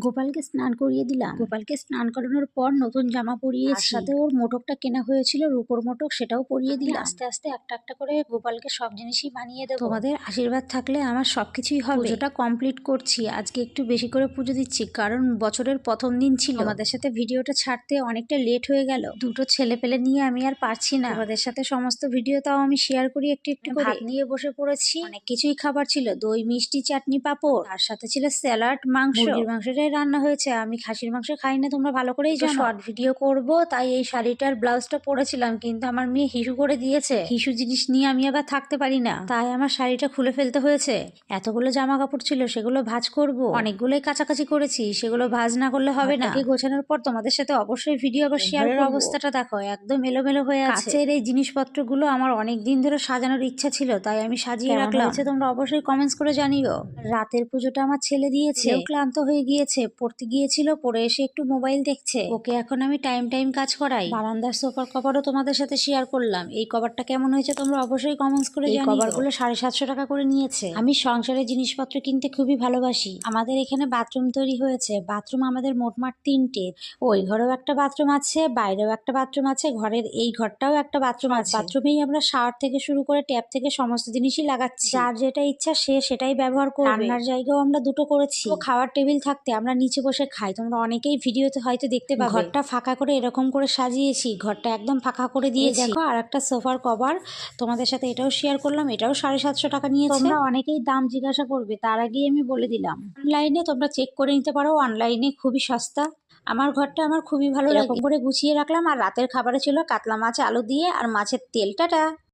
গোপালকে স্নান করিয়ে দিলাম। গোপালকে স্নান করানোর পর নতুন জামা পরিয়েছি, সাথে ওর মোটকটা কেনা হয়েছিল রূপোর মোটক, সেটাও পরিয়ে দিলাম। আস্তে আস্তে একটা একটা করে গোপালকে সব জিনিসই বানিয়ে দেবো। তোমাদের আশীর্বাদ থাকলে আমার সবকিছুই হবে। পুজোটা কমপ্লিট করছি, আজকে একটু বেশি করে পুজো দিচ্ছি কারণ বছরের প্রথম দিন ছিল। আমাদের সাথে ভিডিওটা ছাড়তে অনেকটা লেট হয়ে গেল, দুটো ছেলে পেলে নিয়ে আমি আর পারছি না আমাদের সাথে সমস্ত ভিডিও তাও আমি শেয়ার করি একটু একটু করে। ভাত নিয়ে বসে পড়েছি, অনেক কিছুই খাবার ছিল, দই মিষ্টি চাটনি পাঁপড়, তার সাথে ছিল স্যালাড, মাংস। মুরগির মাংসটাই রান্না হয়েছে, আমি খাসির মাংস খাই না, তোমরা ভালো করেই জানো। শর্ট ভিডিও করব তাই এই শাড়িটার ব্লাউজটা পরেছিলাম, কিন্তু আমার মেয়ে হিসু করে দিয়েছে। হিসু জিনিস নিয়ে আমি আবার থাকতে পারি না, তাই আমার শাড়িটা খুলে ফেলতে হয়েছে। এতগুলো জামা কাপড় ছিল, সেগুলো ভাঁজ করব, অনেকগুলোই কাছাকাছি করেছি, সেগুলো ভাঁজ না করলে হবে না। গোছানোর পর তোমাদের সাথে অবশ্যই ভিডিও আবার শেয়ার করব। অবস্থাটা দেখো, একদম এলোমেলো হয়ে আছে। কাচের এই জিনিসপত্রগুলো আমার অনেক দিন ধরে সাজানোর ইচ্ছা ছিল, তাই আমি সাজিয়ে রাখলাম। তোমরা অবশ্যই কমেন্টস করে জানিও। রাতের পুজোটা আমার ছেলে দিয়েছে, ক্লান্ত হয়ে গিয়েছে, পড়তে গিয়েছিল, পড়ে এসে একটু মোবাইল দেখছে। ওকে এখন আমি টাইম কাজ করাই। বারান্দার সোফার কভারও তোমাদের সাথে শেয়ার করলাম। এই কভারটা কেমন হয়েছে তোমরা অবশ্যই কমেন্টস করে জানিও। এই কভারগুলো 750 টাকা করে নিয়েছে। আমি সংসারের জিনিসপত্র কিনতে খুবই ভালোবাসি। আমাদের এখানে বাথরুম তৈরি হয়েছে, বাথরুম আমাদের মোটমাট 3টে। ওই ঘরেও একটা বাথরুম আছে, বাইরেও একটা বাথরুম আছে, ঘরের এই ঘরটাও একটা বাথরুম আছে। বাথরুমেই আমরা শাওয়ার থেকে শুরু করে ট্যাপ থেকে সমস্ত জিনিসই লাগাচ্ছি। যার যেটা ইচ্ছা সে সেটাই ব্যবহার করবে। রান্নার জায়গাও আমরা দুটো করেছি, খাওয়ার টেবিল থাকতে আমরা নিচে বসে খাই। তোমরা অনেকেই ভিডিওতে হয়তো দেখতে পাবে। ঘরটা ফাঁকা করে এরকম করে সাজিয়েছি, ঘরটা একদম ফাঁকা করে দিয়েছি। দেখো আর একটা সোফার কভার তোমাদের সাথে এটাও শেয়ার করলাম, এটাও 750 টাকা নিয়েছে। তোমরা অনেকেই দাম জিজ্ঞাসা করবে, তার আগেই আমি বলে দিলাম অনলাইনে তোমরা চেক করে নিতে পারো, অনলাইনে খুবই সস্তা। আমার ঘরটা আমার খুবই ভালো লাগে। এরকম করে গুছিয়ে রাখলাম। আর রাতের খাবারে ছিল কাতলা মাছ আলু দিয়ে আর মাছের তেল। টাটা।